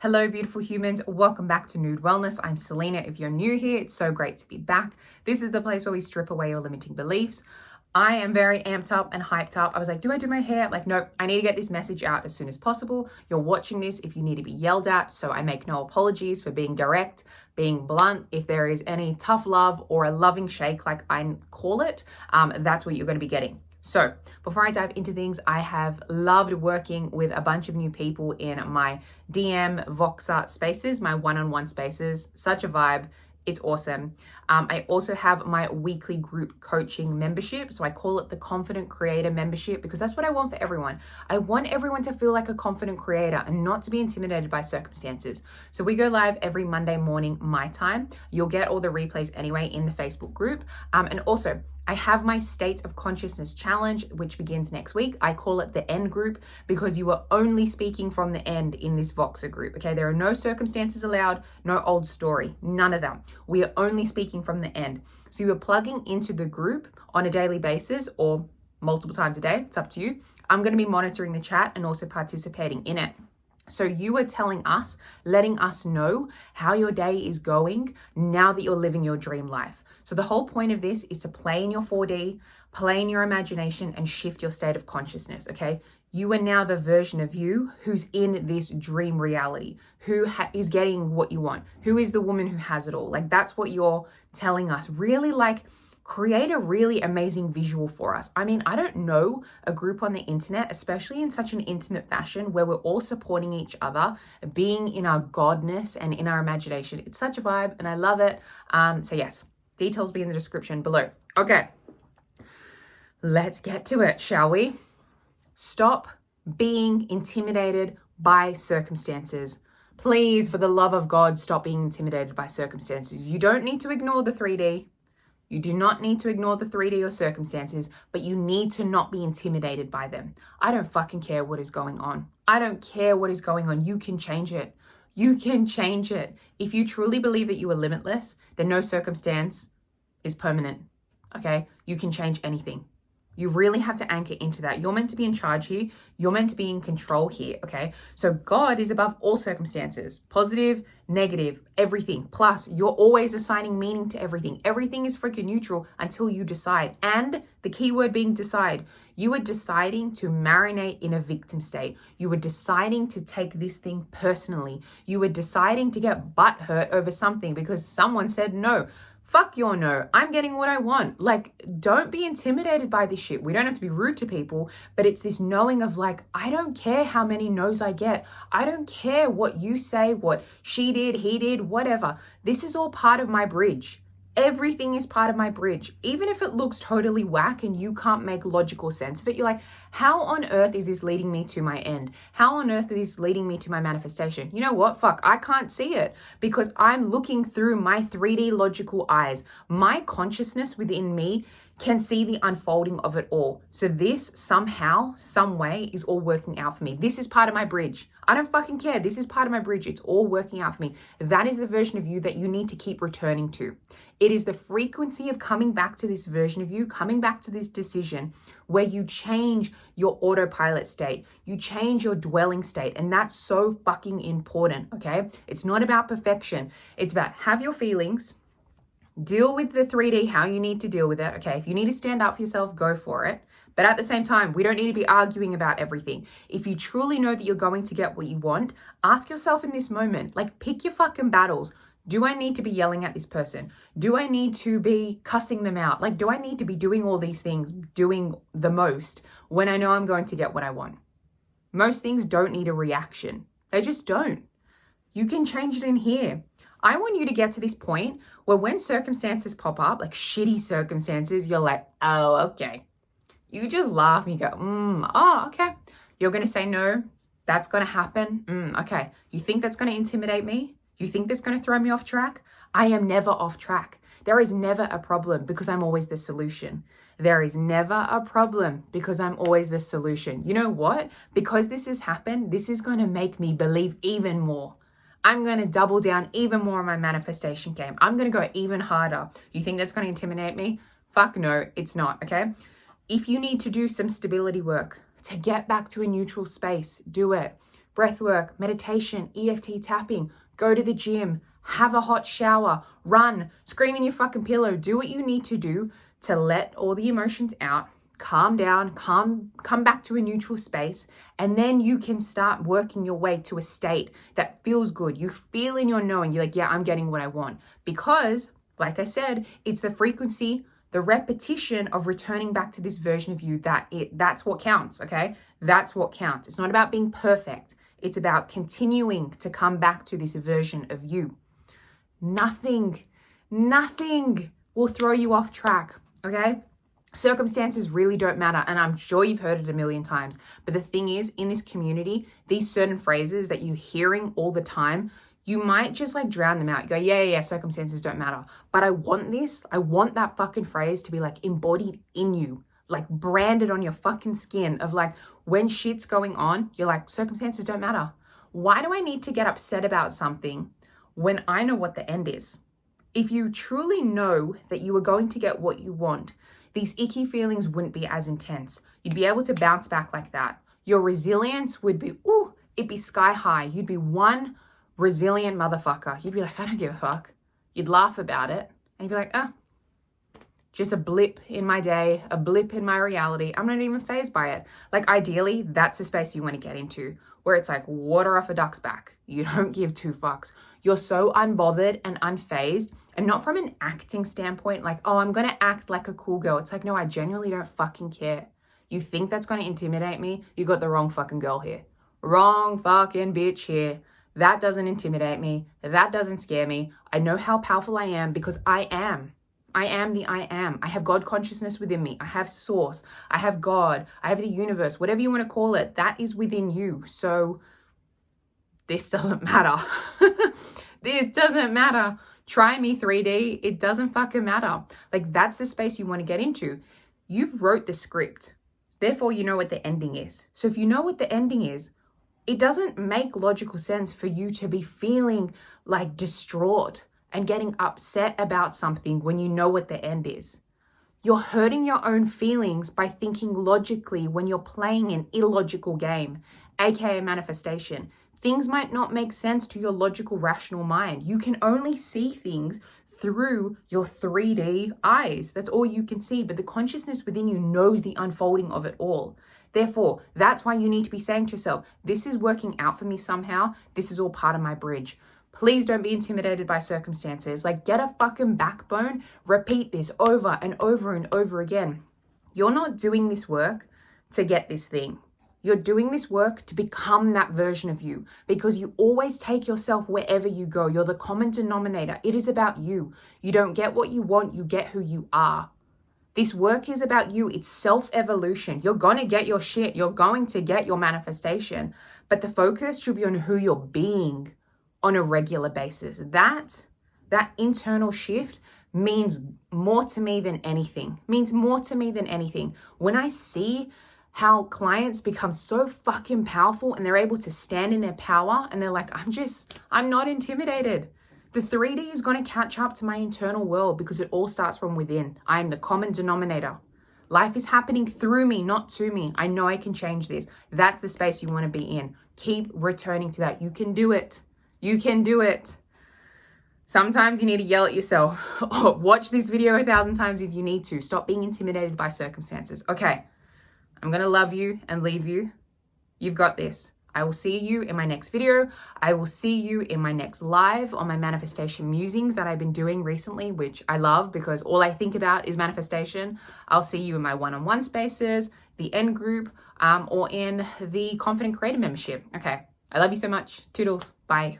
Hello, beautiful humans. Welcome back to Nude Wellness. I'm Selena. If you're new here, it's so great to be back. This is the place where we strip away your limiting beliefs. I am very amped up and hyped up. I was like, do I do my hair? Like, nope, I need to get this message out as soon as possible. You're watching this if you need to be yelled at, so I make no apologies for being direct, being blunt. If there is any tough love or a loving shake, like I call it, that's what you're going to be getting. So before I dive into things, I have loved working with a bunch of new people in my DM Voxer spaces, my one-on-one spaces. Such a vibe. It's awesome. I also have my weekly group coaching membership. So I call it the Confident Creator membership because that's what I want for everyone. I want everyone to feel like a confident creator and not to be intimidated by circumstances. So we go live every Monday morning, my time. You'll get all the replays anyway in the Facebook group. And also, I have my State of Consciousness Challenge, which begins next week. I call it the End Group because you are only speaking from the end in this Voxer group, okay? There are no circumstances allowed, no old story, none of them. We are only speaking from the end. So you are plugging into the group on a daily basis or multiple times a day. It's up to you. I'm going to be monitoring the chat and also participating in it. So you are telling us, letting us know how your day is going now that you're living your dream life. So the whole point of this is to play in your 4D, play in your imagination and shift your state of consciousness, okay? You are now the version of you who's in this dream reality, who is getting what you want, who is the woman who has it all. Like that's what you're telling us. Really like create a really amazing visual for us. I mean, I don't know a group on the internet, especially in such an intimate fashion where we're all supporting each other, being in our godness and in our imagination. It's such a vibe and I love it. So yes, details be in the description below. Okay, let's get to it, shall we? Stop being intimidated by circumstances. Please, for the love of God, stop being intimidated by circumstances. You don't need to ignore the 3D. You do not need to ignore the 3D or circumstances, but you need to not be intimidated by them. I don't fucking care what is going on. I don't care what is going on. You can change it. You can change it. If you truly believe that you are limitless, then no circumstance is permanent, okay? You can change anything. You really have to anchor into that. You're meant to be in charge here. You're meant to be in control here, okay? So God is above all circumstances, positive, negative, everything. Plus, you're always assigning meaning to everything. Everything is freaking neutral until you decide. And the key word being decide. You are deciding to marinate in a victim state. You are deciding to take this thing personally. You are deciding to get butthurt over something because someone said no. Fuck your no. I'm getting what I want. Like, don't be intimidated by this shit. We don't have to be rude to people, but it's this knowing of like, I don't care how many no's I get. I don't care what you say, what she did, he did, whatever. This is all part of my bridge. Everything is part of my bridge. Even if it looks totally whack and you can't make logical sense of it, you're like, how on earth is this leading me to my end? How on earth is this leading me to my manifestation? You know what? Fuck, I can't see it because I'm looking through my 3D logical eyes. My consciousness within me can see the unfolding of it all. So this somehow, some way is all working out for me. This is part of my bridge. I don't fucking care. This is part of my bridge. It's all working out for me. That is the version of you that you need to keep returning to. It is the frequency of coming back to this version of you, coming back to this decision where you change your autopilot state, you change your dwelling state. And that's so fucking important, okay? It's not about perfection. It's about have your feelings, deal with the 3D, how you need to deal with it. Okay, if you need to stand up for yourself, go for it. But at the same time, we don't need to be arguing about everything. If you truly know that you're going to get what you want, ask yourself in this moment, like pick your fucking battles. Do I need to be yelling at this person? Do I need to be cussing them out? Like, do I need to be doing all these things, doing the most when I know I'm going to get what I want? Most things don't need a reaction. They just don't. You can change it in here. I want you to get to this point where when circumstances pop up, like shitty circumstances, you're like, oh, okay. You just laugh and you go, oh, okay. You're going to say no. That's going to happen. Okay. You think that's going to intimidate me? You think that's going to throw me off track? I am never off track. There is never a problem because I'm always the solution. There is never a problem because I'm always the solution. You know what? Because this has happened, this is going to make me believe even more. I'm going to double down even more on my manifestation game. I'm going to go even harder. You think that's going to intimidate me? Fuck no, it's not, okay? If you need to do some stability work to get back to a neutral space, do it. breath work, meditation, EFT tapping, go to the gym, have a hot shower, run, scream in your fucking pillow, do what you need to do to let all the emotions out, calm down, come back to a neutral space, and then you can start working your way to a state that feels good. You feel in your knowing, you're like, yeah, I'm getting what I want. Because, like I said, it's the frequency, the repetition of returning back to this version of you that's what counts, okay? That's what counts. It's not about being perfect. It's about continuing to come back to this version of you. Nothing will throw you off track, okay? Circumstances really don't matter, and I'm sure you've heard it a million times. But the thing is, in this community, these certain phrases that you're hearing all the time, you might just like drown them out. You go, yeah, circumstances don't matter. But I want that fucking phrase to be like embodied in you, like branded on your fucking skin of like when shit's going on, you're like, circumstances don't matter. Why do I need to get upset about something when I know what the end is? If you truly know that you are going to get what you want, these icky feelings wouldn't be as intense. You'd be able to bounce back like that. Your resilience would be, it'd be sky high. You'd be one resilient motherfucker. You'd be like, I don't give a fuck. You'd laugh about it and you'd be like, just a blip in my day, a blip in my reality. I'm not even fazed by it. Like ideally, that's the space you want to get into where it's like water off a duck's back. You don't give two fucks. You're so unbothered and unfazed, and not from an acting standpoint, like, oh, I'm going to act like a cool girl. It's like, no, I genuinely don't fucking care. You think that's going to intimidate me? You got the wrong fucking girl here. Wrong fucking bitch here. That doesn't intimidate me. That doesn't scare me. I know how powerful I am because I am. I am the I am. I have God consciousness within me. I have source. I have God. I have the universe. Whatever you want to call it, that is within you. So this doesn't matter. This doesn't matter. Try me 3D. It doesn't fucking matter. Like that's the space you want to get into. You've wrote the script. Therefore, you know what the ending is. So if you know what the ending is, it doesn't make logical sense for you to be feeling like distraught and getting upset about something when you know what the end is. You're hurting your own feelings by thinking logically when you're playing an illogical game, aka manifestation. Things might not make sense to your logical, rational mind. You can only see things through your 3D eyes. That's all you can see, but the consciousness within you knows the unfolding of it all. Therefore, that's why you need to be saying to yourself, this is working out for me somehow. This is all part of my bridge. Please don't be intimidated by circumstances. Like, get a fucking backbone. Repeat this over and over and over again. You're not doing this work to get this thing. You're doing this work to become that version of you because you always take yourself wherever you go. You're the common denominator. It is about you. You don't get what you want, you get who you are. This work is about you. It's self-evolution. You're going to get your shit. You're going to get your manifestation. But the focus should be on who you're being on a regular basis. That internal shift means more to me than anything. When I see how clients become so fucking powerful and they're able to stand in their power and they're like, I'm not intimidated. The 3D is going to catch up to my internal world because it all starts from within. I am the common denominator. Life is happening through me, not to me. I know I can change this. That's the space you want to be in. Keep returning to that. You can do it. You can do it. Sometimes you need to yell at yourself. Watch this video 1,000 times if you need to. Stop being intimidated by circumstances. Okay, I'm going to love you and leave you. You've got this. I will see you in my next video. I will see you in my next live on my manifestation musings that I've been doing recently, which I love because all I think about is manifestation. I'll see you in my one-on-one spaces, the end group, or in the Confident Creator membership. Okay, I love you so much. Toodles. Bye.